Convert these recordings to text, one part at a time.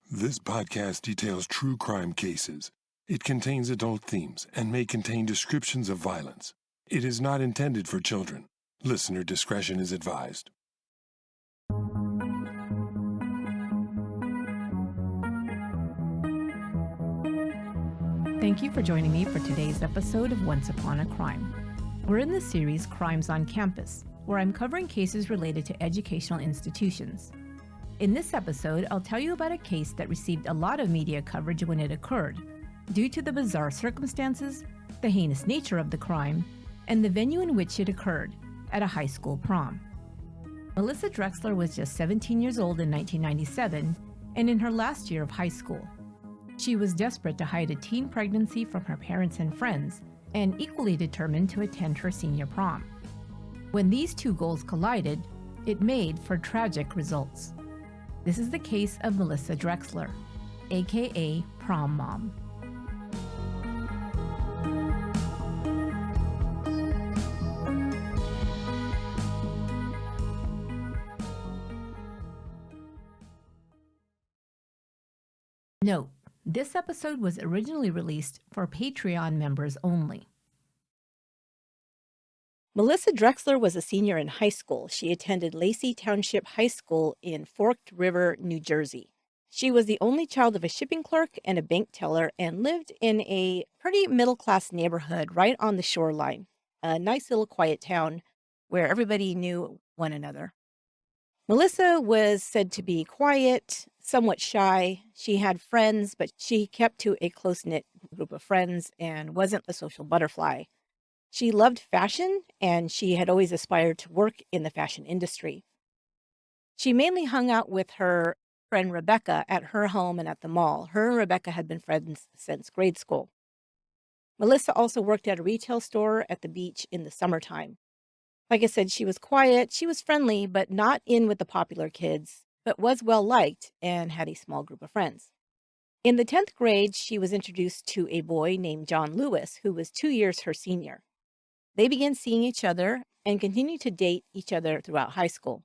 This podcast details true crime cases. It contains adult themes and may contain descriptions of violence. It is not intended for children. Listener discretion is advised. Thank you for joining me for today's episode of Once Upon a Crime. We're in the series Crimes on Campus, where I'm covering cases related to educational institutions. In this episode, I'll tell you about a case that received a lot of media coverage when it occurred, due to the bizarre circumstances, the heinous nature of the crime, and the venue in which it occurred, at a high school prom. Melissa Drexler was just 17 years old in 1997 and in her last year of high school. She was desperate to hide a teen pregnancy from her parents and friends, and equally determined to attend her senior prom. When these two goals collided, it made for tragic results. This is the case of Melissa Drexler, aka Prom Mom. Note, this episode was originally released for Patreon members only. Melissa Drexler was a senior in high school. She attended Lacey Township High School in Forked River, New Jersey. She was the only child of a shipping clerk and a bank teller and lived in a pretty middle-class neighborhood right on the shoreline, a nice little quiet town where everybody knew one another. Melissa was said to be quiet, somewhat shy. She had friends, but she kept to a close-knit group of friends and wasn't a social butterfly. She loved fashion, and she had always aspired to work in the fashion industry. She mainly hung out with her friend Rebecca at her home and at the mall. Her and Rebecca had been friends since grade school. Melissa also worked at a retail store at the beach in the summertime. Like I said, she was quiet, she was friendly, but not in with the popular kids, but was well-liked and had a small group of friends. In the 10th grade, she was introduced to a boy named John Lewis, who was 2 years her senior. They began seeing each other and continued to date each other throughout high school.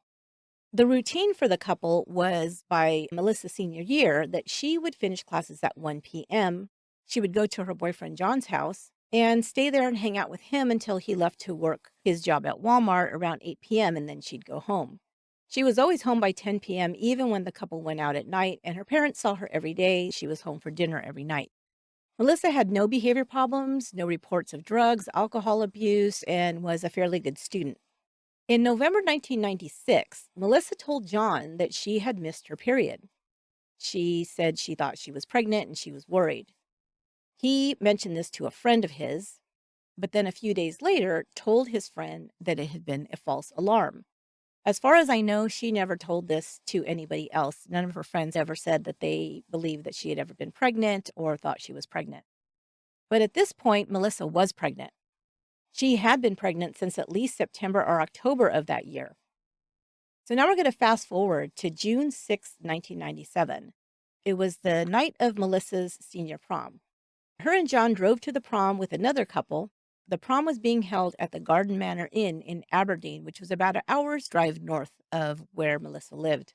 The routine for the couple was, by Melissa's senior year, that she would finish classes at 1 p.m. She would go to her boyfriend John's house and stay there and hang out with him until he left to work his job at Walmart around 8 p.m., and then she'd go home. She was always home by 10 p.m., even when the couple went out at night, and her parents saw her every day. She was home for dinner every night. Melissa had no behavior problems, no reports of drugs, alcohol abuse, and was a fairly good student. In November 1996, Melissa told John that she had missed her period. She said she thought she was pregnant and she was worried. He mentioned this to a friend of his, but then a few days later told his friend that it had been a false alarm. As far as I know, she never told this to anybody else. None of her friends ever said that they believed that she had ever been pregnant or thought she was pregnant. But at this point, Melissa was pregnant. She had been pregnant since at least September or October of that year. So now we're going to fast forward to June 6, 1997. It was the night of Melissa's senior prom. Her and John drove to the prom with another couple. The prom was being held at the Garden Manor Inn in Aberdeen, which was about an hour's drive north of where Melissa lived.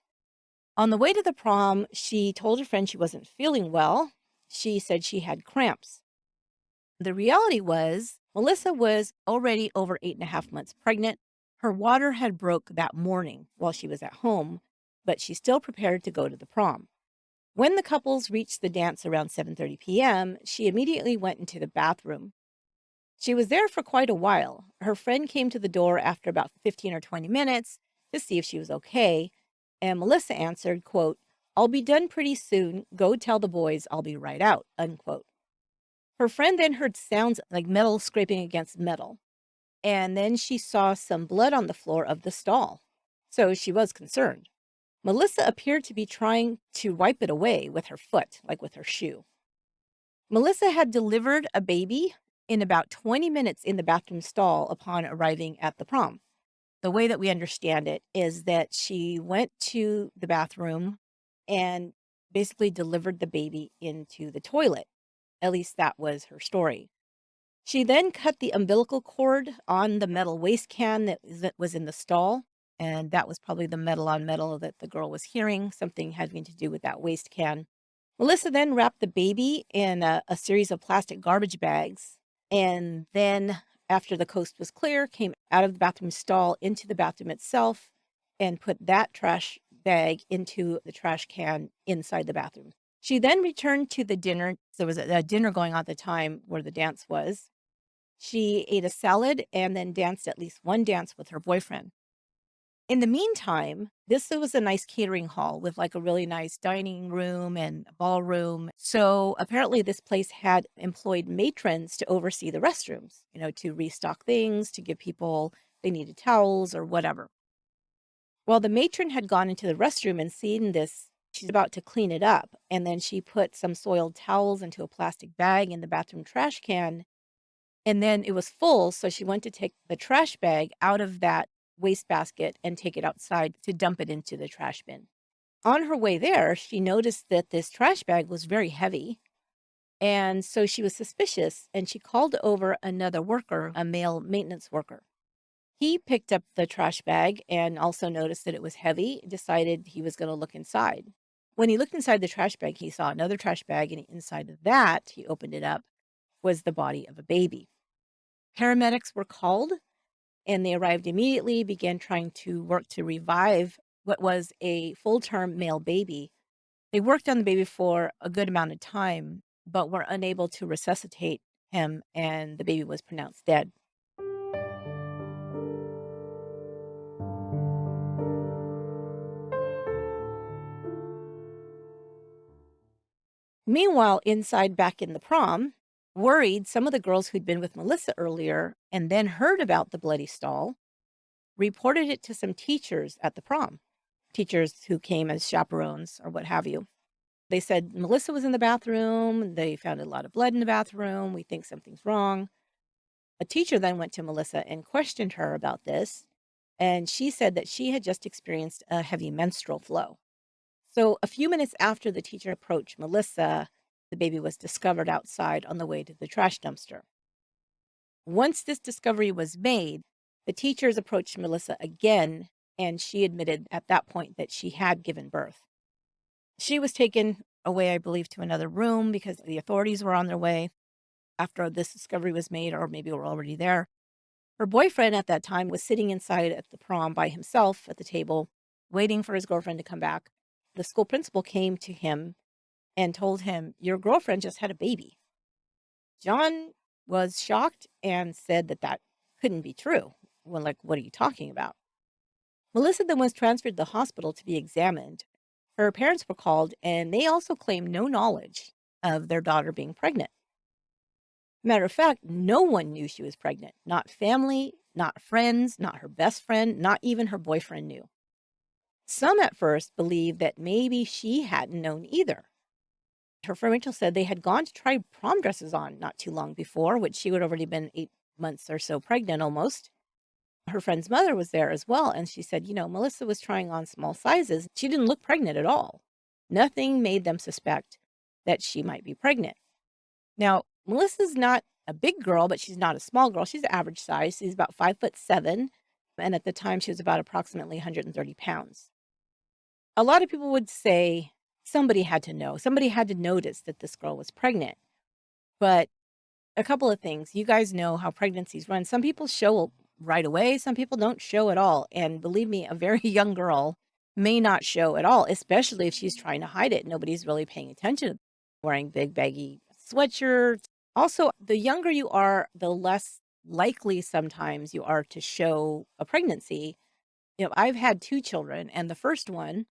On the way to the prom, she told her friend she wasn't feeling well. She said she had cramps. The reality was, Melissa was already over 8.5 months pregnant. Her water had broke that morning while she was at home, but she still prepared to go to the prom. When the couples reached the dance around 7:30 p.m., she immediately went into the bathroom. She was there for quite a while. Her friend came to the door after about 15 or 20 minutes to see if she was okay, and Melissa answered, quote, "I'll be done pretty soon. Go tell the boys I'll be right out," unquote. Her friend then heard sounds like metal scraping against metal, and then she saw some blood on the floor of the stall, so she was concerned. Melissa appeared to be trying to wipe it away with her foot, like with her shoe. Melissa had delivered a baby in about 20 minutes in the bathroom stall upon arriving at the prom. The way that we understand it is that she went to the bathroom and basically delivered the baby into the toilet. At least that was her story. She then cut the umbilical cord on the metal waste can that was in the stall, and that was probably the metal on metal that the girl was hearing, something having to do with that waste can. Melissa then wrapped the baby in a series of plastic garbage bags, and then, after the coast was clear, came out of the bathroom stall into the bathroom itself and put that trash bag into the trash can inside the bathroom. She then returned to the dinner. There was a dinner going on at the time where the dance was. She ate a salad and then danced at least one dance with her boyfriend. In the meantime, this was a nice catering hall with like a really nice dining room and a ballroom. So apparently, this place had employed matrons to oversee the restrooms, to restock things, to give people they needed towels or whatever. Well, the matron had gone into the restroom and seen this. She's about to clean it up. And then she put some soiled towels into a plastic bag in the bathroom trash can. And then it was full. So she went to take the trash bag out of that wastebasket and take it outside to dump it into the trash bin. On her way there, she noticed that this trash bag was very heavy. And so she was suspicious and she called over another worker, a male maintenance worker. He picked up the trash bag and also noticed that it was heavy, decided he was going to look inside. When he looked inside the trash bag, he saw another trash bag, and inside of that, he opened it up, was the body of a baby. Paramedics were called, and they arrived immediately, began trying to work to revive what was a full-term male baby. They worked on the baby for a good amount of time, but were unable to resuscitate him, and the baby was pronounced dead. Meanwhile, inside back in the prom, worried, some of the girls who'd been with Melissa earlier and then heard about the bloody stall reported it to some teachers at the prom, teachers who came as chaperones or what have you. They said Melissa was in the bathroom. They found a lot of blood in the bathroom. We think something's wrong. A teacher then went to Melissa and questioned her about this, and she said that she had just experienced a heavy menstrual flow. So a few minutes after the teacher approached Melissa, the baby was discovered outside on the way to the trash dumpster. Once this discovery was made, the teachers approached Melissa again, and she admitted at that point that she had given birth. She was taken away, I believe, to another room because the authorities were on their way after this discovery was made, or maybe were already there. Her boyfriend at that time was sitting inside at the prom by himself at the table, waiting for his girlfriend to come back. The school principal came to him and told him, "Your girlfriend just had a baby." John was shocked and said that that couldn't be true. Well, like, what are you talking about? Melissa then was transferred to the hospital to be examined. Her parents were called, and they also claimed no knowledge of their daughter being pregnant. Matter of fact, no one knew she was pregnant. Not family, not friends, not her best friend, not even her boyfriend knew. Some at first believed that maybe she hadn't known either. Her friend Rachel said they had gone to try prom dresses on not too long before, which she had already been 8 months or so pregnant almost. Her friend's mother was there as well, and she said, Melissa was trying on small sizes. She didn't look pregnant at all. Nothing made them suspect that she might be pregnant. Now, Melissa's not a big girl, but she's not a small girl. She's average size. She's about 5'7", and at the time she was about approximately 130 pounds. A lot of people would say somebody had to know. Somebody had to notice that this girl was pregnant. But a couple of things. You guys know how pregnancies run. Some people show right away. Some people don't show at all. And believe me, a very young girl may not show at all, especially if she's trying to hide it. Nobody's really paying attention. Wearing big baggy sweatshirts. Also, the younger you are, the less likely sometimes you are to show a pregnancy. I've had 2 children, and the first one,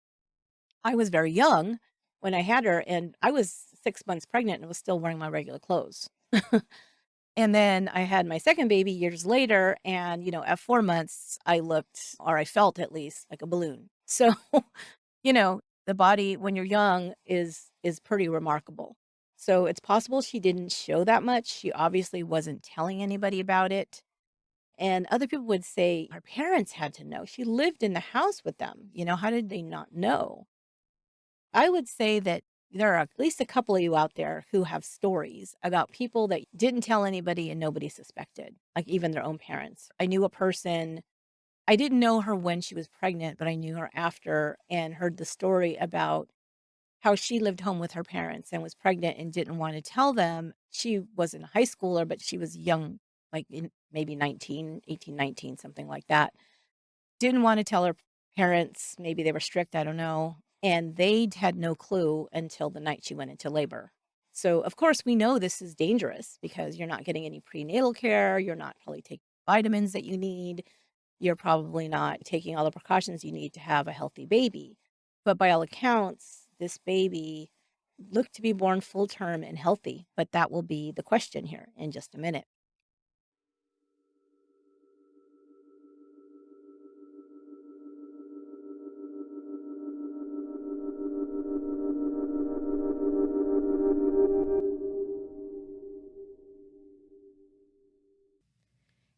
I was very young when I had her, and I was 6 months pregnant and was still wearing my regular clothes. And then I had my second baby years later, and, at 4 months, I looked, or I felt at least, like a balloon. So, the body when you're young is pretty remarkable. So it's possible she didn't show that much. She obviously wasn't telling anybody about it. And other people would say her parents had to know. She lived in the house with them. How did they not know? I would say that there are at least a couple of you out there who have stories about people that didn't tell anybody and nobody suspected, like even their own parents. I knew a person, I didn't know her when she was pregnant, but I knew her after and heard the story about how she lived home with her parents and was pregnant and didn't want to tell them. She wasn't a high schooler, but she was young, like maybe 19, 18, 19, something like that. Didn't want to tell her parents. Maybe they were strict, I don't know. And they had no clue until the night she went into labor. So, of course, we know this is dangerous because you're not getting any prenatal care. You're not probably taking vitamins that you need. You're probably not taking all the precautions you need to have a healthy baby. But by all accounts, this baby looked to be born full term and healthy. But that will be the question here in just a minute.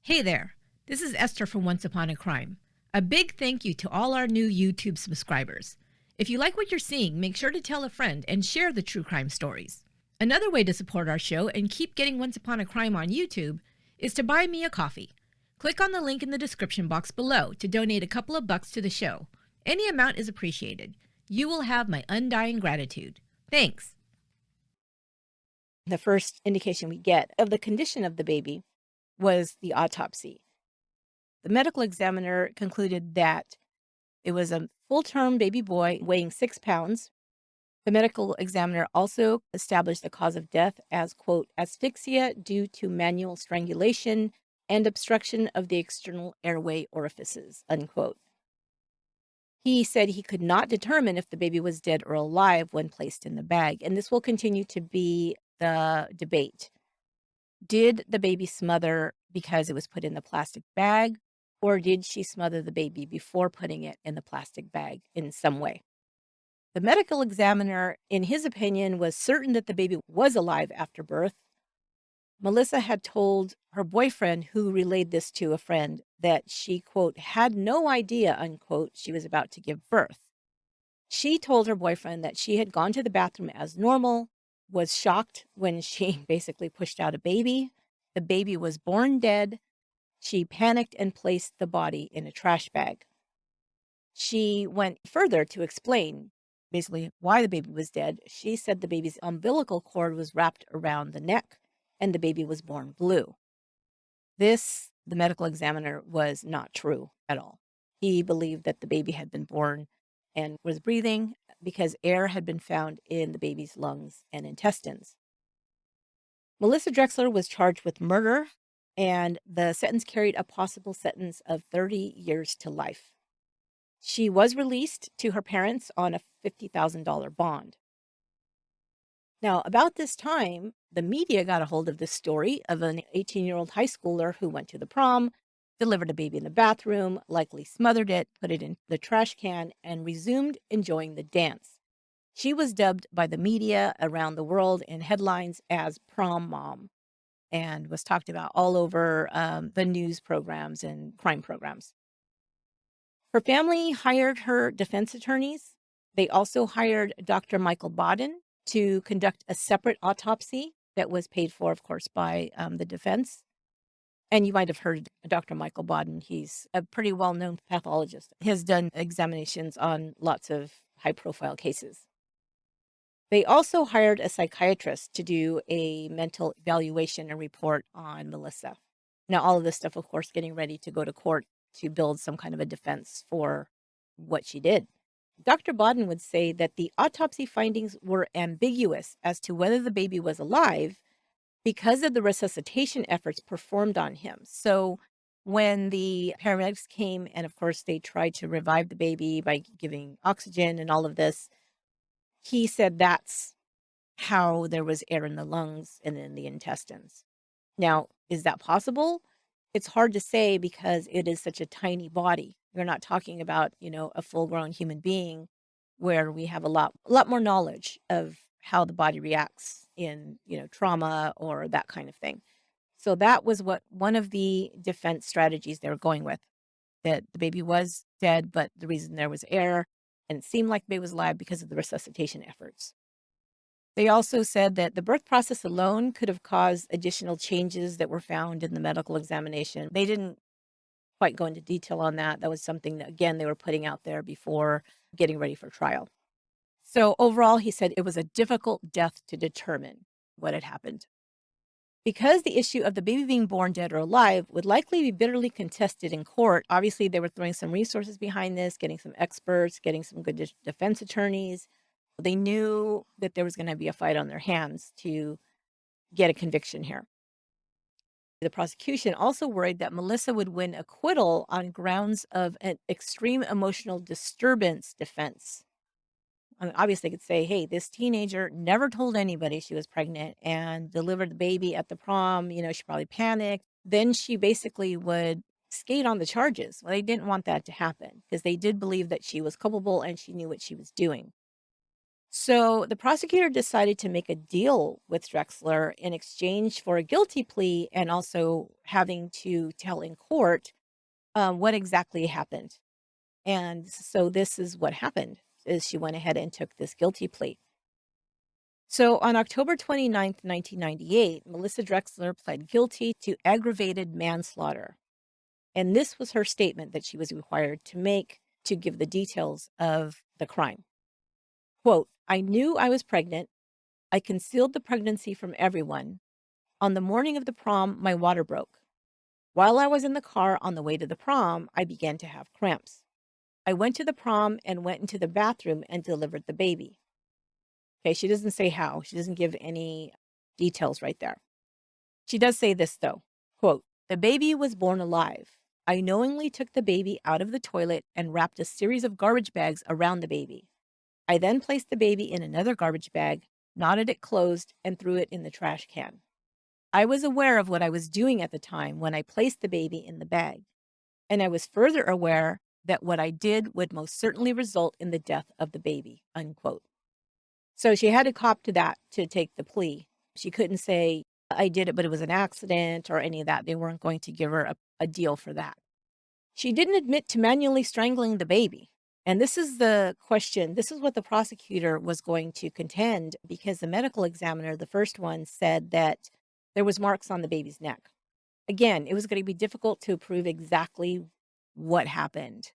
Hey there, this is Esther from Once Upon a Crime. A big thank you to all our new YouTube subscribers. If you like what you're seeing, make sure to tell a friend and share the true crime stories. Another way to support our show and keep getting Once Upon a Crime on YouTube is to buy me a coffee. Click on the link in the description box below to donate a couple of bucks to the show. Any amount is appreciated. You will have my undying gratitude. Thanks. The first indication we get of the condition of the baby was the autopsy. The medical examiner concluded that it was a full-term baby boy weighing 6 pounds. The medical examiner also established the cause of death as, quote, asphyxia due to manual strangulation and obstruction of the external airway orifices, unquote. He said he could not determine if the baby was dead or alive when placed in the bag, and this will continue to be the debate. Did the baby smother because it was put in the plastic bag, or did she smother the baby before putting it in the plastic bag in some way? The medical examiner, in his opinion, was certain that the baby was alive after birth. Melissa had told her boyfriend, who relayed this to a friend, that she, quote, had no idea, unquote, she was about to give birth. She told her boyfriend that she had gone to the bathroom as normal, was shocked when she basically pushed out a baby. The baby was born dead. She panicked and placed the body in a trash bag. She went further to explain basically why the baby was dead. She said the baby's umbilical cord was wrapped around the neck and the baby was born blue. This, the medical examiner, was not true at all. He believed that the baby had been born and was breathing because air had been found in the baby's lungs and intestines. Melissa Drexler was charged with murder, and the sentence carried a possible sentence of 30 years to life. She was released to her parents on a $50,000 bond. Now, about this time, the media got a hold of this story of an 18-year-old high schooler who went to the prom, delivered a baby in the bathroom, likely smothered it, put it in the trash can, and resumed enjoying the dance. She was dubbed by the media around the world in headlines as Prom Mom and was talked about all over the news programs and crime programs. Her family hired her defense attorneys. They also hired Dr. Michael Bodden to conduct a separate autopsy that was paid for, of course, by the defense. And you might have heard Dr. Michael Bodden. He's a pretty well-known pathologist. He has done examinations on lots of high-profile cases. They also hired a psychiatrist to do a mental evaluation and report on Melissa. Now, all of this stuff, of course, getting ready to go to court to build some kind of a defense for what she did. Dr. Bodden would say that the autopsy findings were ambiguous as to whether the baby was alive because of the resuscitation efforts performed on him. So when the paramedics came and, of course, they tried to revive the baby by giving oxygen and all of this, he said that's how there was air in the lungs and in the intestines. Now, is that possible? It's hard to say because it is such a tiny body. We're not talking about, a full-grown human being where we have a lot more knowledge of how the body reacts in, trauma or that kind of thing. So that was what one of the defense strategies they were going with, that the baby was dead, but the reason there was air and it seemed like the baby was alive because of the resuscitation efforts. They also said that the birth process alone could have caused additional changes that were found in the medical examination. They didn't quite go into detail on that. That was something that, again, they were putting out there before getting ready for trial. So overall, he said it was a difficult death to determine what had happened. Because the issue of the baby being born dead or alive would likely be bitterly contested in court, obviously they were throwing some resources behind this, getting some experts, getting some good defense attorneys. They knew that there was going to be a fight on their hands to get a conviction here. The prosecution also worried that Melissa would win acquittal on grounds of an extreme emotional disturbance defense. I mean, obviously, they could say, hey, this teenager never told anybody she was pregnant and delivered the baby at the prom. She probably panicked. Then she basically would skate on the charges. Well, they didn't want that to happen because they did believe that she was culpable and she knew what she was doing. So the prosecutor decided to make a deal with Drexler in exchange for a guilty plea and also having to tell in court what exactly happened. And so this is what happened, is she went ahead and took this guilty plea. So on October 29th, 1998, Melissa Drexler pled guilty to aggravated manslaughter. And this was her statement that she was required to make to give the details of the crime. Quote, I knew I was pregnant. I concealed the pregnancy from everyone. On the morning of the prom, my water broke. While I was in the car on the way to the prom, I began to have cramps. I went to the prom and went into the bathroom and delivered the baby. Okay, she doesn't say how. She doesn't give any details right there. She does say this, though. Quote, the baby was born alive. I knowingly took the baby out of the toilet and wrapped a series of garbage bags around the baby. I then placed the baby in another garbage bag, knotted it closed, and threw it in the trash can. I was aware of what I was doing at the time when I placed the baby in the bag, and I was further aware that what I did would most certainly result in the death of the baby, unquote. So she had to cop to that to take the plea. She couldn't say, I did it, but it was an accident or any of that. They weren't going to give her a deal for that. She didn't admit to manually strangling the baby. And this is the question. This is what the prosecutor was going to contend because the medical examiner, the first one, said that there was marks on the baby's neck. Again, it was going to be difficult to prove exactly what happened.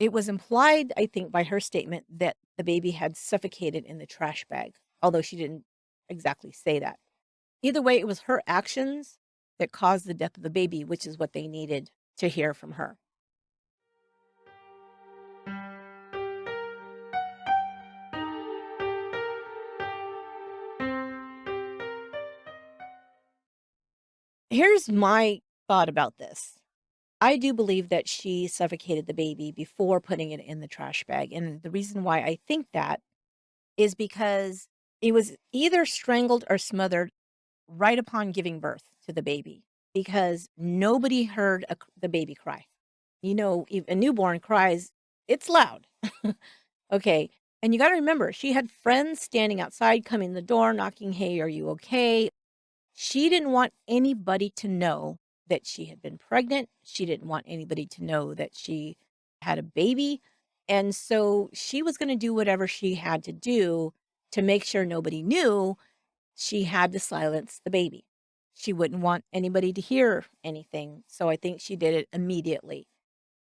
It was implied, I think, by her statement that the baby had suffocated in the trash bag, although she didn't exactly say that. Either way, it was her actions that caused the death of the baby, which is what they needed to hear from her. Here's my thought about this. I do believe that she suffocated the baby before putting it in the trash bag. And the reason why I think that is because it was either strangled or smothered right upon giving birth to the baby because nobody heard the baby cry. If a newborn cries, it's loud. Okay. And you got to remember, she had friends standing outside, coming in the door, knocking, hey, are you okay? She didn't want anybody to know that she had been pregnant. She didn't want anybody to know that she had a baby. And so she was going to do whatever she had to do to make sure nobody knew. She had to silence the baby. She wouldn't want anybody to hear anything. So I think she did it immediately.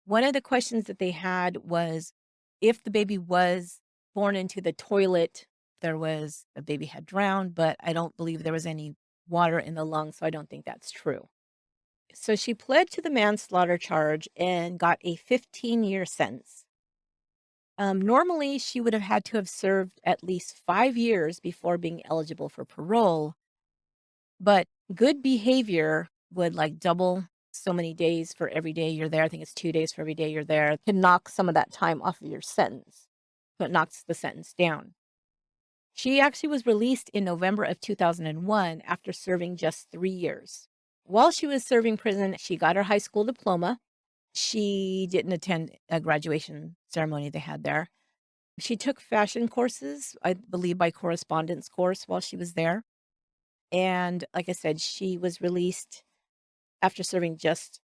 One of the questions that they had was if the baby was born into the toilet, the baby had drowned, but I don't believe there was any water in the lungs, so I don't think that's true. So she pled to the manslaughter charge and got a 15-year sentence. Normally, she would have had to have served at least 5 years before being eligible for parole, but good behavior would double so many days for every day you're there. I think it's 2 days for every day you're there to knock some of that time off of your sentence. So it knocks the sentence down. She actually was released in November of 2001 after serving just 3 years. While she was serving prison, she got her high school diploma. She didn't attend a graduation ceremony they had there. She took fashion courses, I believe by correspondence course while she was there. And like I said, she was released after serving just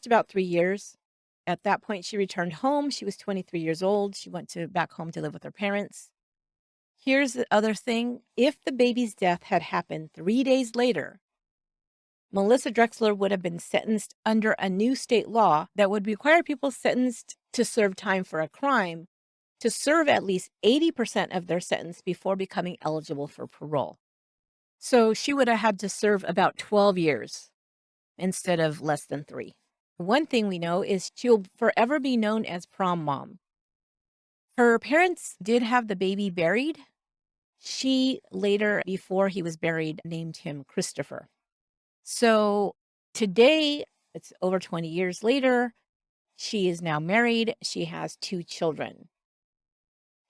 about 3 years. At that point, she returned home. She was 23 years old. She went back home to live with her parents. Here's the other thing. If the baby's death had happened 3 days later, Melissa Drexler would have been sentenced under a new state law that would require people sentenced to serve time for a crime to serve at least 80% of their sentence before becoming eligible for parole. So she would have had to serve about 12 years instead of less than 3. One thing we know is she'll forever be known as Prom Mom. Her parents did have the baby buried. She later, before he was buried, named him Christopher. So today, it's over 20 years later, she is now married. She has 2 children.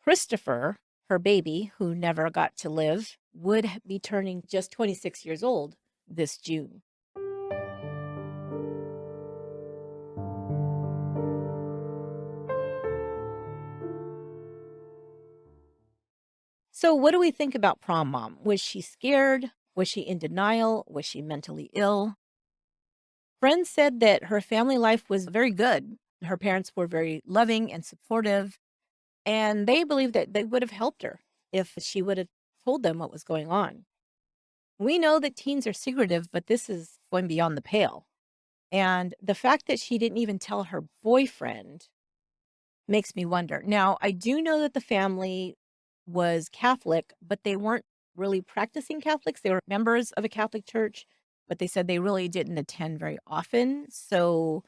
Christopher, her baby, who never got to live, would be turning just 26 years old this June. So what do we think about Prom Mom? Was she scared? Was she in denial? Was she mentally ill? Friends said that her family life was very good. Her parents were very loving and supportive, and they believed that they would have helped her if she would have told them what was going on. We know that teens are secretive, but this is going beyond the pale. And the fact that she didn't even tell her boyfriend makes me wonder. Now, I do know that the family was Catholic, but they weren't really practicing Catholics. They were members of a Catholic church, but they said they really didn't attend very often. So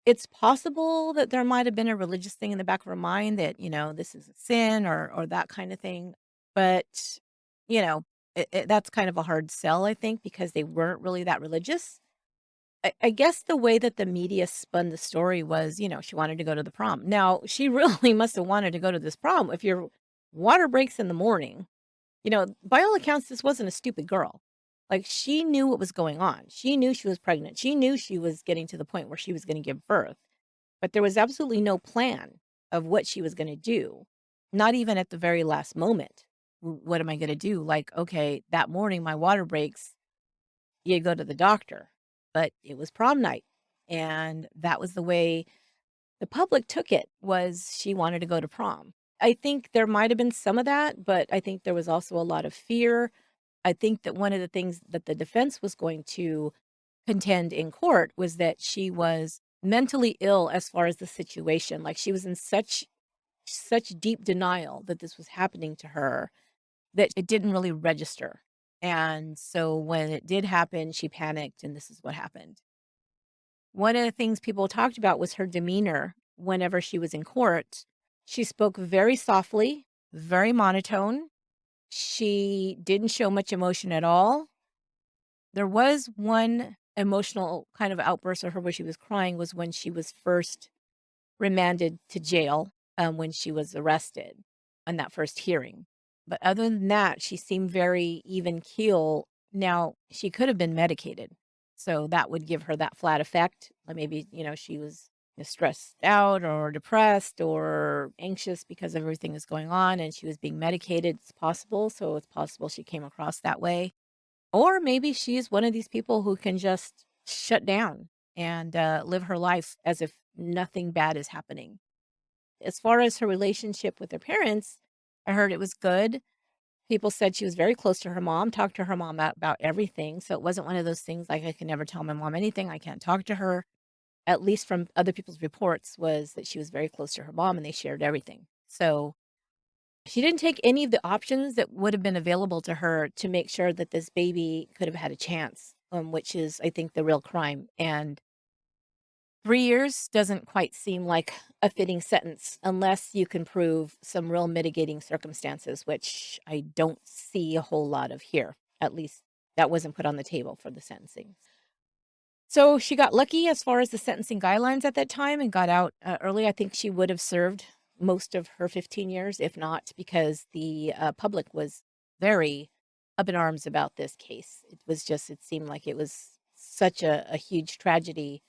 it's possible that there might have been a religious thing in the back of her mind that, this is a sin or that kind of thing. But, that's kind of a hard sell, I think, because they weren't really that religious. I guess the way that the media spun the story was, she wanted to go to the prom. Now, she really must have wanted to go to this prom. If your water breaks in the morning, by all accounts, this wasn't a stupid girl. Like, she knew what was going on. She knew she was pregnant. She knew she was getting to the point where she was going to give birth. But there was absolutely no plan of what she was going to do, not even at the very last moment. What am I going to do? Like, okay, that morning my water breaks. You go to the doctor. But it was prom night. And that was the way the public took it, was she wanted to go to prom. I think there might have been some of that, but I think there was also a lot of fear. I think that one of the things that the defense was going to contend in court was that she was mentally ill as far as the situation. Like, she was in such deep denial that this was happening to her that it didn't really register. And so when it did happen, she panicked, and this is what happened. One of the things people talked about was her demeanor whenever she was in court. She spoke very softly, very monotone. She didn't show much emotion at all. There was one emotional kind of outburst of her where she was crying, was when she was first remanded to jail, when she was arrested on that first hearing. But other than that, she seemed very even keel. Now, she could have been medicated, so that would give her that flat effect. Like, maybe, she was stressed out or depressed or anxious because everything is going on and she was being medicated. It's possible. So it's possible she came across that way. Or maybe she's one of these people who can just shut down and live her life as if nothing bad is happening. As far as her relationship with her parents, I heard it was good. People said she was very close to her mom, talked to her mom about everything. So it wasn't one of those things like, I can never tell my mom anything. I can't talk to her. At least from other people's reports, was that she was very close to her mom and they shared everything. So she didn't take any of the options that would have been available to her to make sure that this baby could have had a chance, which is, I think, the real crime. And 3 years doesn't quite seem like a fitting sentence unless you can prove some real mitigating circumstances, which I don't see a whole lot of here. At least that wasn't put on the table for the sentencing. So she got lucky as far as the sentencing guidelines at that time and got out early. I think she would have served most of her 15 years, if not, because the public was very up in arms about this case. It seemed like it was such a huge tragedy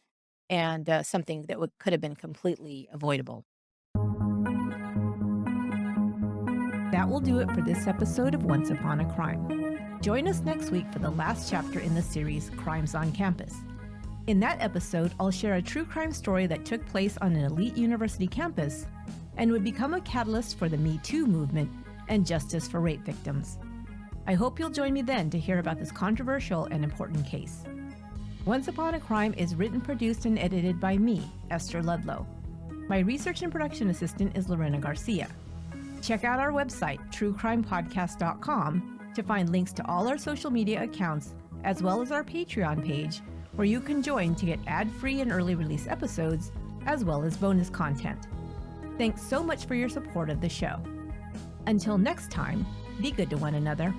and something that could have been completely avoidable. That will do it for this episode of Once Upon a Crime. Join us next week for the last chapter in the series, Crimes on Campus. In that episode, I'll share a true crime story that took place on an elite university campus and would become a catalyst for the Me Too movement and justice for rape victims. I hope you'll join me then to hear about this controversial and important case. Once Upon a Crime is written, produced, and edited by me, Esther Ludlow. My research and production assistant is Lorena Garcia. Check out our website, truecrimepodcast.com, to find links to all our social media accounts, as well as our Patreon page, where you can join to get ad-free and early release episodes, as well as bonus content. Thanks so much for your support of the show. Until next time, be good to one another.